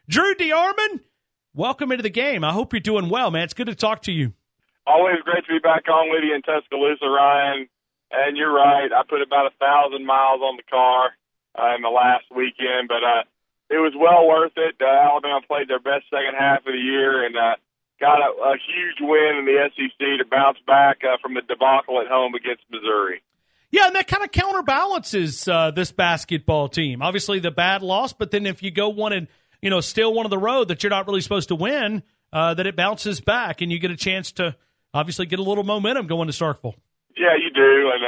Drew DeArmond, welcome into the game. I hope you're doing well, man. It's good to talk to you. Always great to be back on with you in Tuscaloosa, Ryan. And you're right. I put about 1,000 miles on the car in the last weekend, but it was well worth it. Alabama played their best second half of the year and got a huge win in the SEC to bounce back from the debacle at home against Missouri. Yeah, and that kind of counterbalances this basketball team. Obviously, the bad loss, but then if you go one and still one of the road that you're not really supposed to win, that it bounces back and you get a chance to obviously get a little momentum going to Starkville. Yeah, you do. And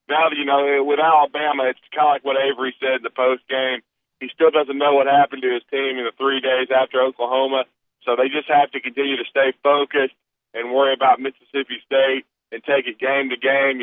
now that with Alabama, it's kind of like what Avery said in the post game. He still doesn't know what happened to his team in the 3 days after Oklahoma, so they just have to continue to stay focused and worry about Mississippi State and take it game to game.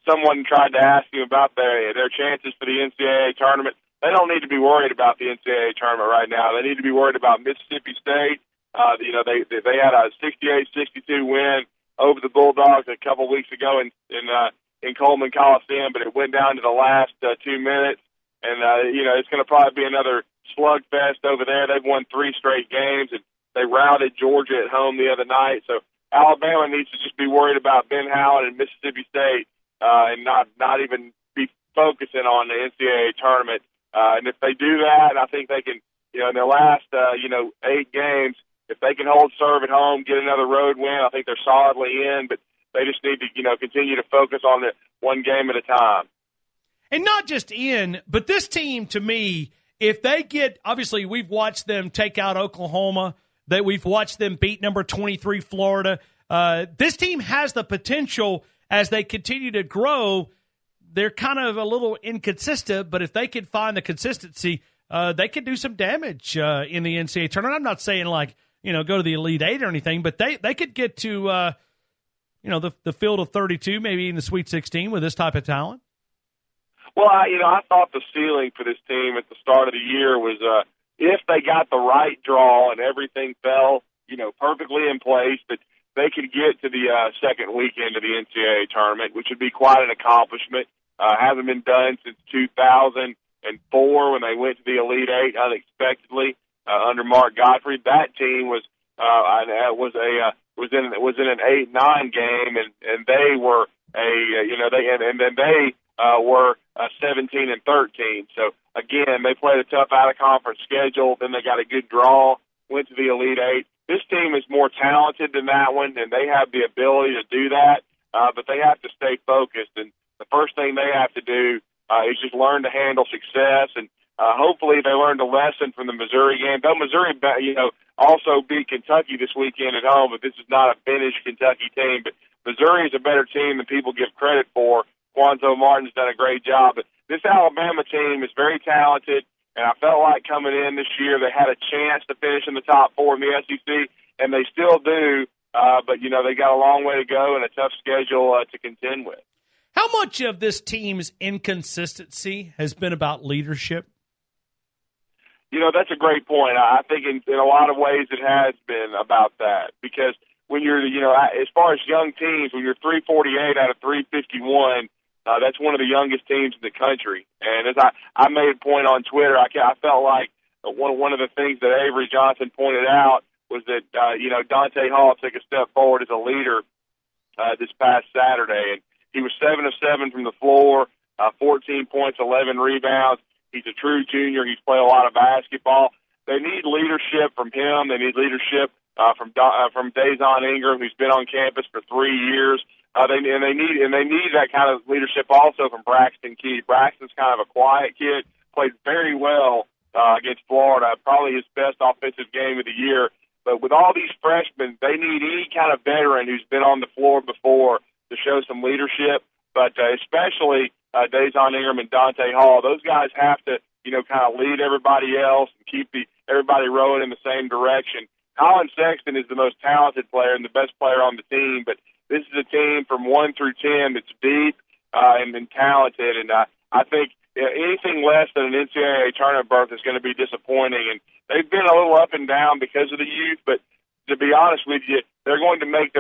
Someone tried to ask him about their chances for the NCAA tournament. They don't need to be worried about the NCAA tournament right now. They need to be worried about Mississippi State. They had a 68-62 win over the Bulldogs a couple weeks ago in Coleman Coliseum, but it went down to the last 2 minutes. And, it's going to probably be another slugfest over there. They've won 3 straight games, and they routed Georgia at home the other night. So Alabama needs to just be worried about Ben Howland and Mississippi State and not even be focusing on the NCAA tournament. And if they do that, I think they can, in their last, 8 games, if they can hold serve at home, get another road win, I think they're solidly in. But they just need to, continue to focus on it one game at a time. And not just in, but this team, to me, if they get, obviously we've watched them take out Oklahoma, that we've watched them beat number 23 Florida. This team has the potential as they continue to grow. They're kind of a little inconsistent, but if they could find the consistency, they could do some damage in the NCAA tournament. I'm not saying go to the Elite Eight or anything, but they could get to, the field of 32, maybe in the Sweet 16 with this type of talent. Well, I thought the ceiling for this team at the start of the year was if they got the right draw and everything fell, perfectly in place, that they could get to the second weekend of the NCAA tournament, which would be quite an accomplishment. Hasn't been done since 2004 when they went to the Elite Eight unexpectedly under Mark Godfrey. That team was in an 8-9 game, and they were were 17-13. So again, they played a tough out-of-conference schedule. Then they got a good draw, went to the Elite Eight. This team is more talented than that one, and they have the ability to do that. But they have to stay focused, and the first thing they have to do is just learn to handle success. And hopefully, they learned a lesson from the Missouri game. Though Missouri, also beat Kentucky this weekend at home, but this is not a finished Kentucky team. But Missouri is a better team than people give credit for. Quanzo Martin's done a great job. But this Alabama team is very talented, and I felt like coming in this year they had a chance to finish in the top 4 in the SEC, and they still do. But, they got a long way to go and a tough schedule to contend with. How much of this team's inconsistency has been about leadership? That's a great point. I think in a lot of ways it has been about that because when you're, as far as young teams, when you're 348 out of 351, that's one of the youngest teams in the country. And as I made a point on Twitter, I felt like one of the things that Avery Johnson pointed out was that, Dante Hall took a step forward as a leader this past Saturday. And he was 7 of 7 from the floor, 14 points, 11 rebounds. He's a true junior. He's played a lot of basketball. They need leadership from him. They need leadership from Dazon Ingram, who's been on campus for 3 years. They need that kind of leadership also from Braxton Key. Braxton's kind of a quiet kid, played very well against Florida, probably his best offensive game of the year. But with all these freshmen, they need any kind of veteran who's been on the floor before to show some leadership. But especially Dazon Ingram and Dante Hall, those guys have to, kind of lead everybody else and keep everybody rowing in the same direction. Collin Sexton is the most talented player and the best player on the team, but this is a team from 1 through 10 that's deep and talented, and I think anything less than an NCAA tournament berth is going to be disappointing. And they've been a little up and down because of the youth, but to be honest with you, they're going to make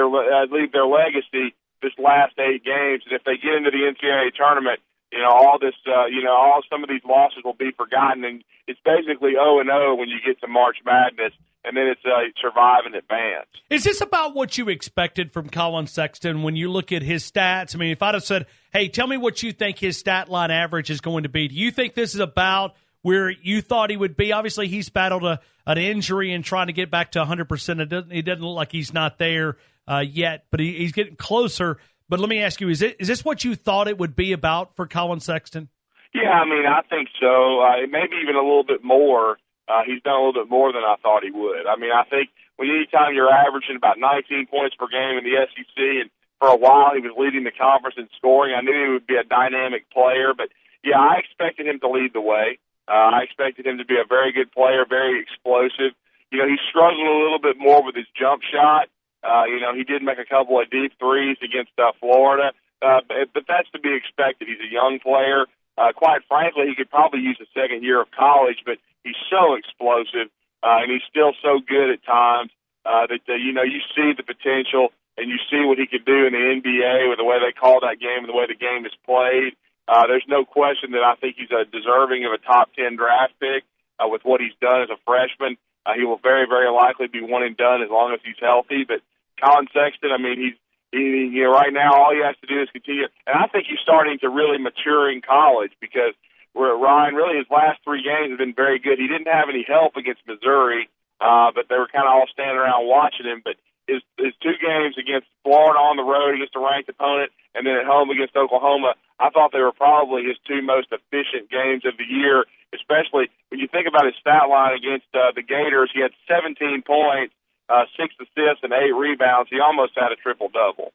leave their legacy this last 8 games. And if they get into the NCAA tournament, all this, all some of these losses will be forgotten, and it's basically 0-0 when you get to March Madness, and then it's survive and advance. Is this about what you expected from Collin Sexton when you look at his stats? I mean, if I'd have said, hey, tell me what you think his stat line average is going to be, do you think this is about where you thought he would be? Obviously, he's battled an injury and trying to get back to 100%. It doesn't look like he's not there yet, but he's getting closer. But let me ask you, is this what you thought it would be about for Collin Sexton? Yeah, I mean, I think so. Maybe even a little bit more. He's done a little bit more than I thought he would. I mean, I think anytime you're averaging about 19 points per game in the SEC, and for a while he was leading the conference in scoring, I knew he would be a dynamic player. But, yeah, I expected him to lead the way. I expected him to be a very good player, very explosive. He struggled a little bit more with his jump shot. He did make a couple of deep threes against Florida, but that's to be expected. He's a young player. Quite frankly, he could probably use a second year of college, but he's so explosive, and he's still so good at times that you see the potential, and you see what he could do in the NBA with the way they call that game and the way the game is played. There's no question that I think he's deserving of a top 10 draft pick with what he's done as a freshman. He will very, very likely be one and done as long as he's healthy. But Collin Sexton, I mean, he's right now all he has to do is continue. And I think he's starting to really mature in college because Ryan, really his last 3 games have been very good. He didn't have any help against Missouri, but they were kind of all standing around watching him. But his 2 games against Florida on the road against a ranked opponent and then at home against Oklahoma, I thought they were probably his 2 most efficient games of the year, especially when you think about his stat line against the Gators. He had 17 points, 6 assists, and 8 rebounds. He almost had a triple-double.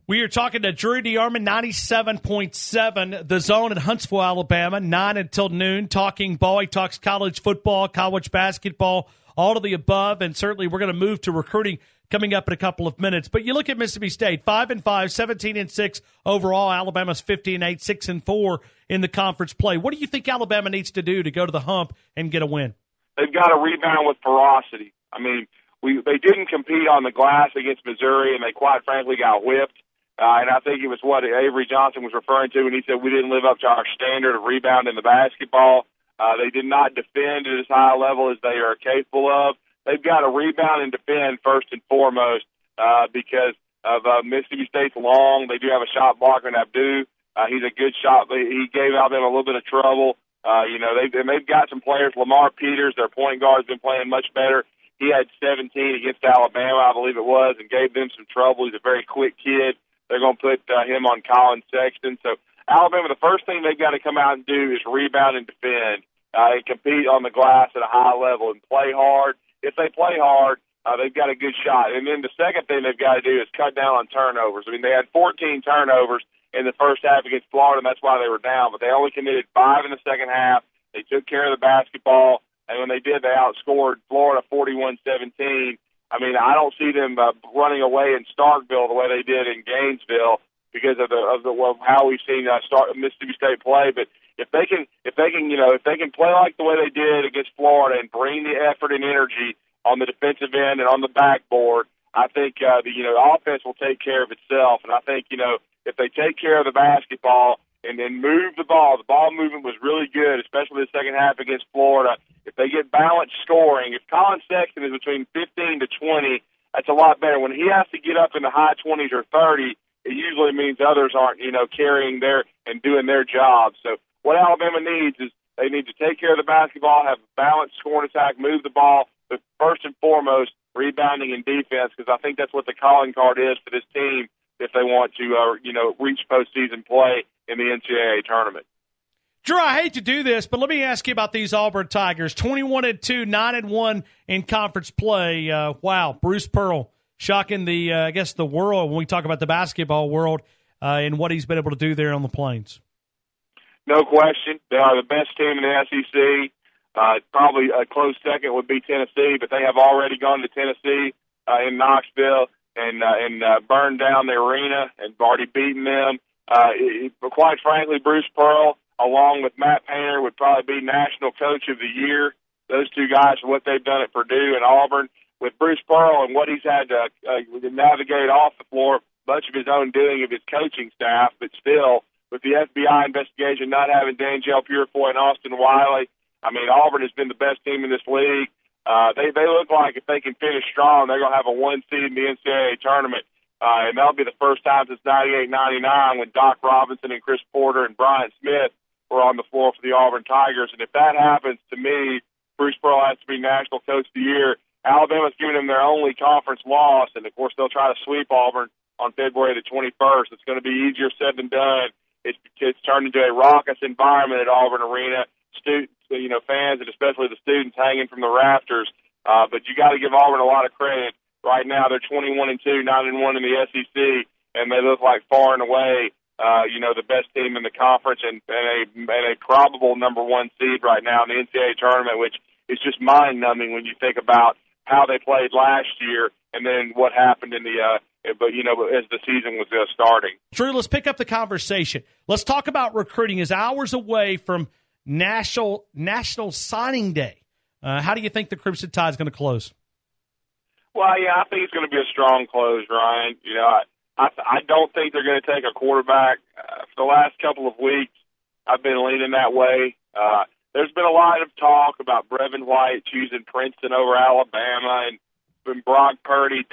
We are talking to Drew DeArmond, 97.7, The Zone in Huntsville, Alabama, 9 until noon, talking ball. He talks college football, college basketball, all of the above, and certainly we're going to move to recruiting coming up in a couple of minutes. But you look at Mississippi State, 5-5, 17-6 overall. Alabama's 15-8, 6-4 in the conference play. What do you think Alabama needs to do to go to the hump and get a win? They've got to rebound with ferocity. I mean, they didn't compete on the glass against Missouri, and they quite frankly got whipped. And I think it was what Avery Johnson was referring to when he said we didn't live up to our standard of rebound in the basketball. They did not defend at as high a level as they are capable of. They've got to rebound and defend first and foremost because of Mississippi State's long. They do have a shot blocker in Abdu. He's a good shot. He gave Alabama a little bit of trouble. They've got some players. Lamar Peters, their point guard, has been playing much better. He had 17 against Alabama, I believe it was, and gave them some trouble. He's a very quick kid. They're going to put him on Collin Sexton. So Alabama, the first thing they've got to come out and do is rebound and defend and compete on the glass at a high level and play hard. If they play hard, they've got a good shot. And then the second thing they've got to do is cut down on turnovers. I mean, they had 14 turnovers in the first half against Florida, and that's why they were down. But they only committed 5 in the second half. They took care of the basketball, and when they did, they outscored Florida 41-17. I mean, I don't see them running away in Starkville the way they did in Gainesville because of how we've seen Mississippi State play. But if they can play like the way they did against Florida and bring the effort and energy on the defensive end and on the backboard, I think the offense will take care of itself. And I think if they take care of the basketball and then move the ball movement was really good, especially the second half against Florida. If they get balanced scoring, if Collin Sexton is between 15 to 20, that's a lot better. When he has to get up in the high 20s or 30, it usually means others aren't, carrying their and doing their job. So what Alabama needs is they need to take care of the basketball, have a balanced scoring attack, move the ball, but first and foremost, rebounding and defense, because I think that's what the calling card is for this team if they want to, reach postseason play in the NCAA tournament. Drew, I hate to do this, but let me ask you about these Auburn Tigers. 21-2, 9-1 in conference play. Wow, Bruce Pearl shocking the world when we talk about the basketball world and what he's been able to do there on the Plains. No question, they are the best team in the SEC. Probably a close second would be Tennessee, but they have already gone to Tennessee in Knoxville and burned down the arena and already beaten them. But quite frankly, Bruce Pearl, along with Matt Painter, would probably be National Coach of the Year. Those two guys, what they've done at Purdue and Auburn. With Bruce Pearl and what he's had to navigate off the floor, much of his own doing of his coaching staff, but still, with the FBI investigation not having D'Angelo Purefoy and Austin Wiley. I mean, Auburn has been the best team in this league. They look like if they can finish strong, they're going to have a 1 seed in the NCAA tournament. And that'll be the first time since 98-99 when Doc Robinson and Chris Porter and Brian Smith were on the floor for the Auburn Tigers. And if that happens, to me, Bruce Pearl has to be National Coach of the Year. Alabama's giving them their only conference loss, and, of course, they'll try to sweep Auburn on February the 21st. It's going to be easier said than done. It's turned into a raucous environment at Auburn Arena. Fans and especially the students hanging from the rafters. But you got to give Auburn a lot of credit. Right now they're 21-2, 9-1 in the SEC, and they look like far and away, the best team in the conference and a probable number 1 seed right now in the NCAA tournament, which is just mind-numbing when you think about how they played last year and then what happened in the as the season was starting. Drew, let's pick up the conversation. Let's talk about recruiting. Is hours away from National Signing Day. How do you think the Crimson Tide is going to close? Well, yeah, I think it's going to be a strong close, Ryan. I don't think they're going to take a quarterback. For the last couple of weeks, I've been leaning that way. There's been a lot of talk about Brevin White choosing Princeton over Alabama and Brock Purdy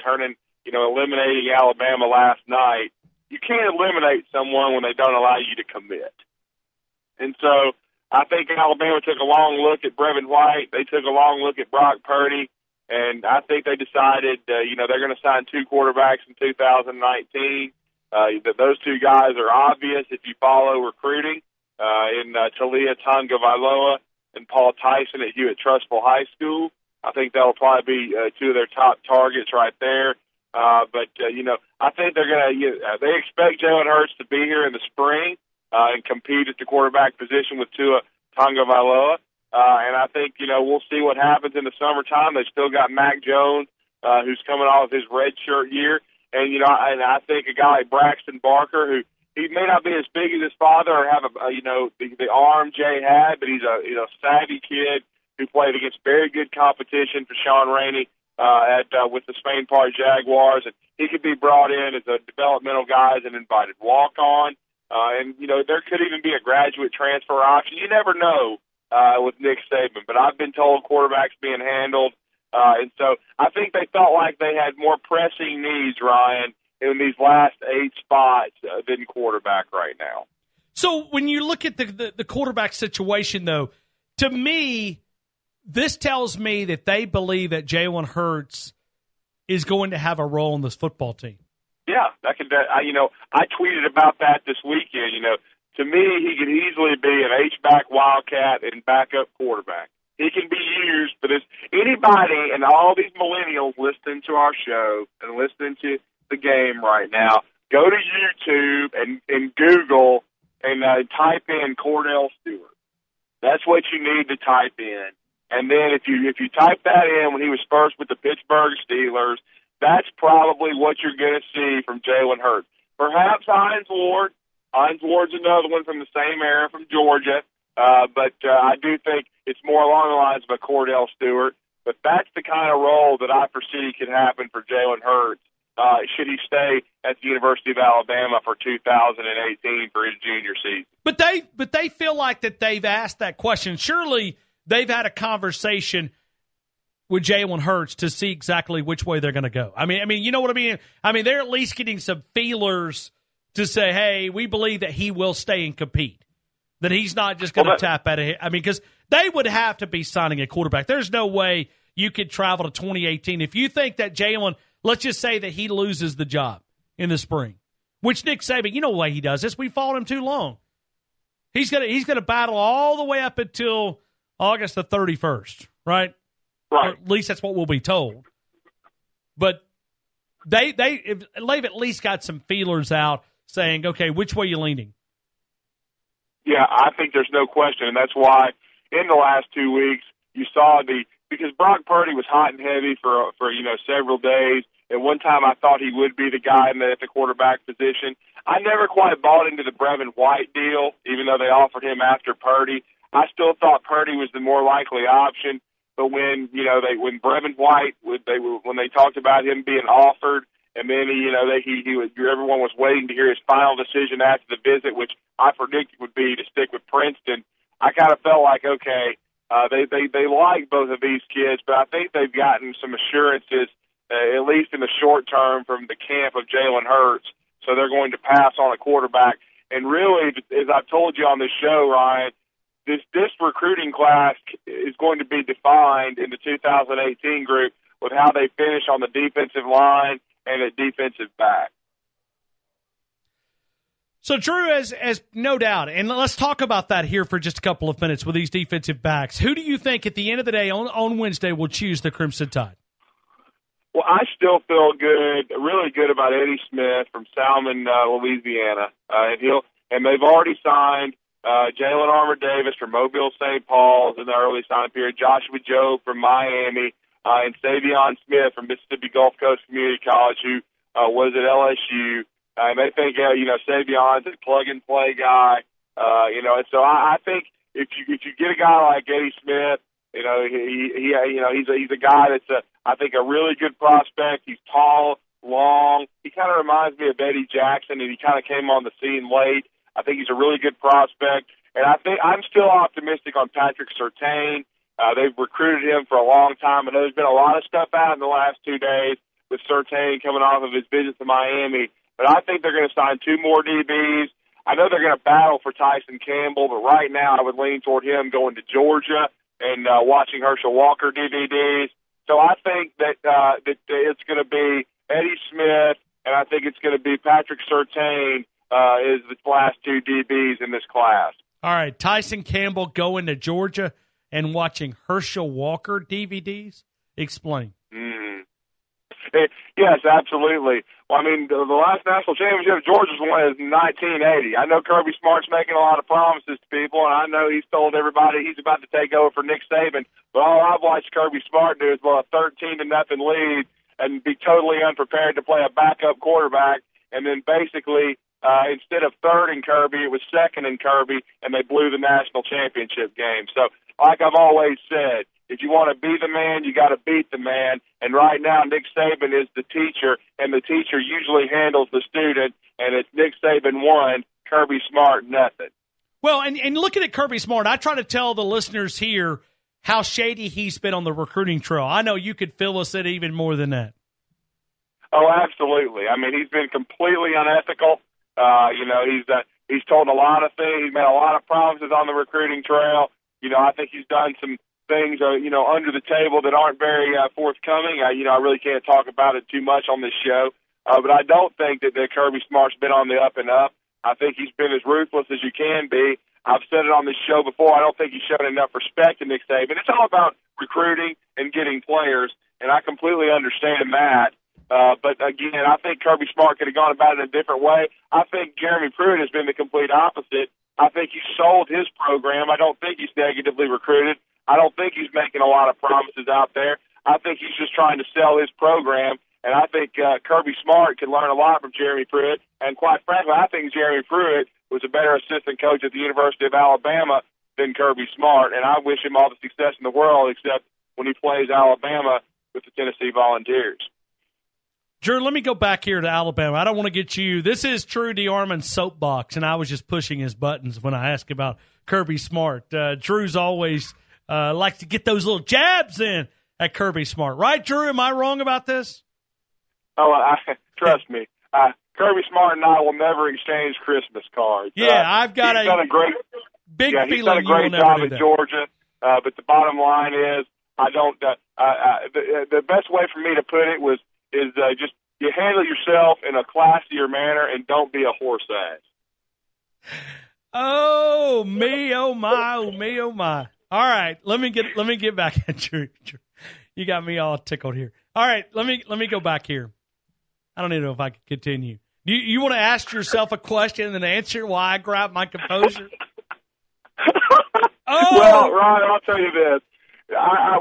eliminating Alabama last night. You can't eliminate someone when they don't allow you to commit. And so I think Alabama took a long look at Brevin White. They took a long look at Brock Purdy. And I think they decided, they're going to sign 2 quarterbacks in 2019. That those 2 guys are obvious if you follow recruiting in Talia Tagovailoa and Paul Tyson at Hewitt Trustful High School. I think that'll probably be 2 of their top targets right there. I think they're going to. They expect Jalen Hurts to be here in the spring and compete at the quarterback position with Tua Tagovailoa. And I think, we'll see what happens in the summertime. They've still got Mac Jones, who's coming off his redshirt year. And, and I think a guy like Braxton Barker, who he may not be as big as his father or have the arm Jay had, but he's a savvy kid who played against very good competition for Sean Rainey with the Spain Park Jaguars. And he could be brought in as a developmental guy, as an invited walk-on. And there could even be a graduate transfer option. You never know. With Nick Saban, but I've been told quarterbacks being handled, and so I think they felt like they had more pressing needs, Ryan, in these last 8 spots than quarterback right now. So when you look at the quarterback situation, though, to me, this tells me that they believe that Jalen Hurts is going to have a role in this football team. Yeah, I tweeted about that this weekend. To me, he could easily be an H-back Wildcat and backup quarterback. He can be used for this. Anybody and all these millennials listening to our show and listening to the game right now, go to YouTube and Google and type in Cordell Stewart. That's what you need to type in. And then if you type that in when he was first with the Pittsburgh Steelers, that's probably what you're going to see from Jalen Hurts. Perhaps Hines Ward. Hines Ward's another one from the same era from Georgia, but I do think it's more along the lines of a Cordell Stewart. But that's the kind of role that I foresee could happen for Jalen Hurts should he stay at the University of Alabama for 2018 for his junior season. But they feel like that they've asked that question. Surely they've had a conversation with Jalen Hurts to see exactly which way they're going to go. I mean, you know what I mean? I mean, they're at least getting some feelers to say, hey, we believe that he will stay and compete, that he's not just going to tap out of it. I mean, because they would have to be signing a quarterback. There's no way you could travel to 2018. If you think that Jalen, let's just say that he loses the job in the spring, which Nick Saban, you know the way he does this. We followed him too long. He's gonna battle all the way up until August the 31st, right? Right. Or at least that's what we'll be told. But they've at least got some feelers out saying, okay, which way are you leaning? Yeah, I think there's no question, and that's why in the last 2 weeks you saw because Brock Purdy was hot and heavy for several days. At one time I thought he would be the guy at the quarterback position. I never quite bought into the Brevin White deal, even though they offered him after Purdy. I still thought Purdy was the more likely option. But when Brevin White when they talked about him being offered And then everyone was waiting to hear his final decision after the visit, which I predicted would be to stick with Princeton. I kind of felt like, okay, they like both of these kids, but I think they've gotten some assurances, at least in the short term, from the camp of Jalen Hurts. So they're going to pass on a quarterback. And really, as I've told you on this show, Ryan, this recruiting class is going to be defined in the 2018 group with how they finish on the defensive line and at defensive back. So, Drew, as no doubt, and let's talk about that here for just a couple of minutes with these defensive backs. Who do you think at the end of the day on Wednesday will choose the Crimson Tide? Well, I still feel really good about Eddie Smith from Salmon, Louisiana. And they've already signed Jalen Armour-Davis from Mobile St. Paul's in the early sign period, Joshua Jobe from Miami, and Savion Smith from Mississippi Gulf Coast Community College, who was at LSU. And they think, Savion's a plug-and-play guy. And so I think if you get a guy like Eddie Smith, he's a guy that's I think a really good prospect. He's tall, long. He kind of reminds me of Eddie Jackson, and he kind of came on the scene late. I think he's a really good prospect, and I think I'm still optimistic on Patrick Surtain. They've recruited him for a long time. I know there's been a lot of stuff out in the last 2 days with Surtain coming off of his visit to Miami, but I think they're going to sign 2 more DBs. I know they're going to battle for Tyson Campbell, but right now I would lean toward him going to Georgia and watching Herschel Walker DVDs. So I think that it's going to be Eddie Smith, and I think it's going to be Patrick Surtain is the last 2 DBs in this class. All right, Tyson Campbell going to Georgia and watching Herschel Walker DVDs? Explain. Yes, absolutely. Well, I mean, the last national championship Georgia's won is 1980. I know Kirby Smart's making a lot of promises to people, and I know he's told everybody he's about to take over for Nick Saban. But all I've watched Kirby Smart do is blow a 13-0 lead and be totally unprepared to play a backup quarterback, and then basically instead of third in Kirby, it was second in Kirby, and they blew the national championship game. So, like I've always said, if you want to be the man, you got to beat the man. And right now, Nick Saban is the teacher, and the teacher usually handles the student. And it's Nick Saban 1, Kirby Smart nothing. Well, and looking at Kirby Smart, I try to tell the listeners here how shady he's been on the recruiting trail. I know you could fill us in even more than that. Oh, absolutely. I mean, he's been completely unethical. He's told a lot of things. He's made a lot of promises on the recruiting trail. I think he's done some things, under the table that aren't very forthcoming. I really can't talk about it too much on this show. But I don't think that Kirby Smart's been on the up and up. I think he's been as ruthless as you can be. I've said it on this show before. I don't think he's shown enough respect to Nick Saban. It's all about recruiting and getting players, and I completely understand that. But again, I think Kirby Smart could have gone about it in a different way. I think Jeremy Pruitt has been the complete opposite. I think he sold his program. I don't think he's negatively recruited. I don't think he's making a lot of promises out there. I think he's just trying to sell his program. And I think Kirby Smart can learn a lot from Jeremy Pruitt. And quite frankly, I think Jeremy Pruitt was a better assistant coach at the University of Alabama than Kirby Smart. And I wish him all the success in the world, except when he plays Alabama with the Tennessee Volunteers. Drew, let me go back here to Alabama. I don't want to get you. This is Drew DeArmond's soapbox, and I was just pushing his buttons when I asked about Kirby Smart. Drew's always likes to get those little jabs in at Kirby Smart. Right, Drew? Am I wrong about this? Oh, trust me. Kirby Smart and I will never exchange Christmas cards. Yeah, I've got he's done a great, big he's feeling done a great you will job never do in that. Georgia. But the bottom line is, I don't. The best way for me to put it is just you handle yourself in a classier manner and don't be a horse ass. Oh me, oh my, oh me, oh my. All right, let me get back at Drew. You got me all tickled here. All right, let me go back here. I don't even know if I can continue. You want to ask yourself a question and then answer while I grab my composure? Oh! Well, Ryan, I'll tell you this.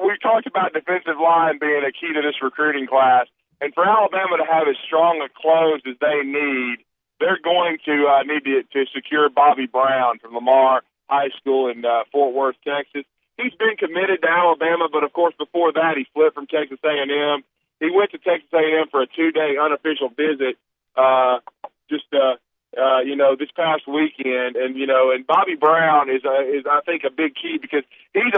We've talked about defensive line being a key to this recruiting class. And for Alabama to have as strong a close as they need, they're going to need to secure Bobby Brown from Lamar High School in Fort Worth, Texas. He's been committed to Alabama, but, of course, before that he flipped from Texas A&M. he went to Texas A&M for a 2-day unofficial visit, this past weekend. And Bobby Brown is I think a big key because he's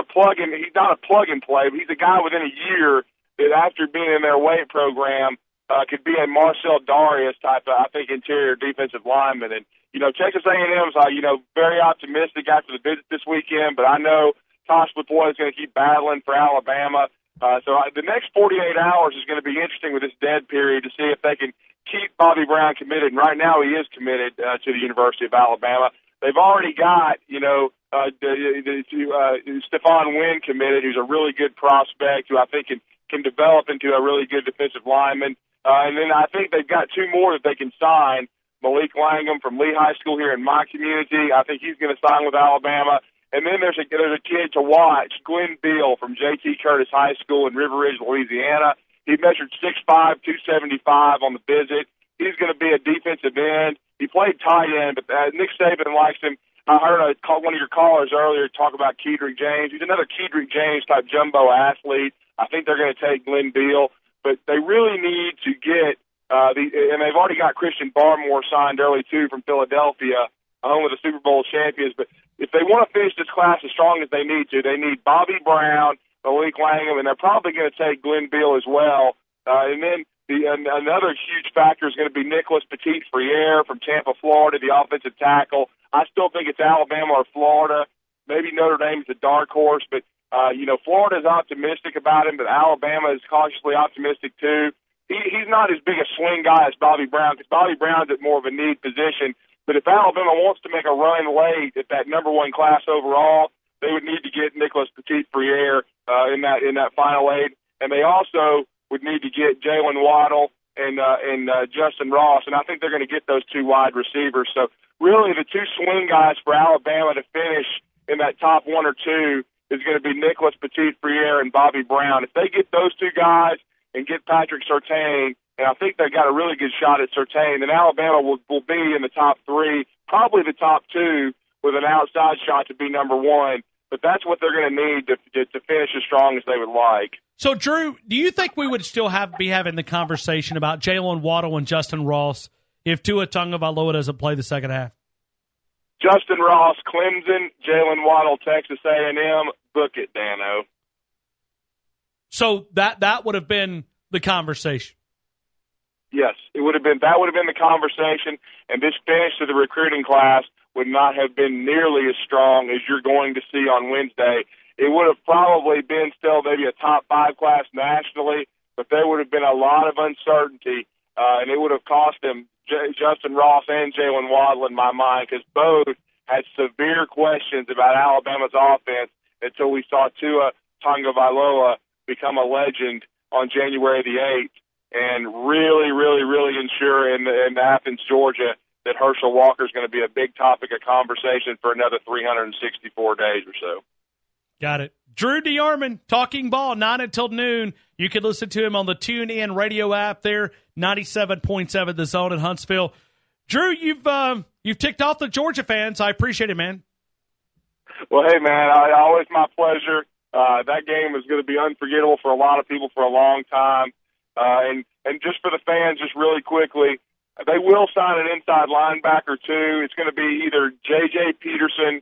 not a plug and play, but he's a guy within a year that after being in their weight program, could be a Marcel Darius type of, I think, interior defensive lineman. And, Texas A&M's, very optimistic after the visit this weekend, but I know Tosh Latoya is going to keep battling for Alabama. The next 48 hours is going to be interesting with this dead period to see if they can keep Bobby Brown committed. And right now he is committed to the University of Alabama. They've already got, Stephon Wynn committed, who's a really good prospect who I think can develop into a really good defensive lineman. And then I think they've got 2 more that they can sign. Malik Langham from Lee High School here in my community. I think he's going to sign with Alabama. And then there's a kid to watch, Glenn Beal from J.T. Curtis High School in River Ridge, Louisiana. He measured 6'5", 275 on the visit. He's going to be a defensive end. He played tight end, but Nick Saban likes him. I heard one of your callers earlier talk about Kedrick James. He's another Kedrick James type jumbo athlete. I think they're going to take Glenn Beal, but they really need to get and they've already got Christian Barmore signed early too from Philadelphia, home of the Super Bowl champions. But if they want to finish this class as strong as they need to, they need Bobby Brown, Malik Langham, and they're probably going to take Glenn Beal as well. And then another huge factor is going to be Nicholas Petit-Frere from Tampa, Florida, the offensive tackle. I still think it's Alabama or Florida. Maybe Notre Dame is a dark horse, but Florida is optimistic about him, but Alabama is cautiously optimistic too. He's not as big a swing guy as Bobby Brown because Bobby Brown's at more of a need position. But if Alabama wants to make a run late at that number 1 class overall, they would need to get Nicholas Petit-Frere in that final 8, and they also would need to get Jalen Waddle and Justin Ross, and I think they're going to get those 2 wide receivers. So really, the 2 swing guys for Alabama to finish in that top 1 or 2 is going to be Nicholas Petit-Frere and Bobby Brown. If they get those 2 guys and get Patrick Surtain, and I think they've got a really good shot at Surtain, then Alabama will be in the top 3, probably the top 2, with an outside shot to be number 1. But that's what they're going to need to finish as strong as they would like. So, Drew, do you think we would still be having the conversation about Jalen Waddle and Justin Ross if Tua Tagovailoa doesn't play the second half? Justin Ross, Clemson, Jalen Waddle, Texas A&M. Book it, Dano. So that would have been the conversation. Yes, it would have been. That would have been the conversation, and this finish to the recruiting class would not have been nearly as strong as you're going to see on Wednesday. It would have probably been still maybe a top 5 class nationally, but there would have been a lot of uncertainty, and it would have cost them Justin Ross and Jalen Waddle in my mind because both had severe questions about Alabama's offense until we saw Tua Tagovailoa become a legend on January the 8th and really, really, really ensure in Athens, Georgia, that Herschel Walker is going to be a big topic of conversation for another 364 days or so. Got it. Drew DeArmond, Talking Ball, 9 until noon. You can listen to him on the TuneIn radio app there, 97.7 The Zone in Huntsville. Drew, you've ticked off the Georgia fans. I appreciate it, man. Well, hey, man, always my pleasure. That game is going to be unforgettable for a lot of people for a long time. And just for the fans, just really quickly, they will sign an inside linebacker, too. It's going to be either J.J. Peterson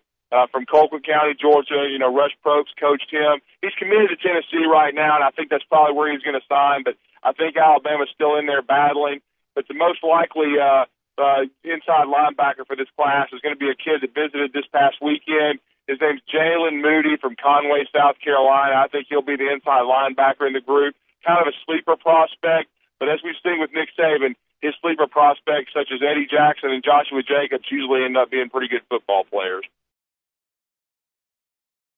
from Colquitt County, Georgia. Rush Probst coached him. He's committed to Tennessee right now, and I think that's probably where he's going to sign. But I think Alabama's still in there battling. But the most likely inside linebacker for this class is going to be a kid that visited this past weekend. His name's Jalen Moody from Conway, South Carolina. I think he'll be the inside linebacker in the group. Kind of a sleeper prospect, but as we've seen with Nick Saban, his sleeper prospects such as Eddie Jackson and Joshua Jacobs usually end up being pretty good football players.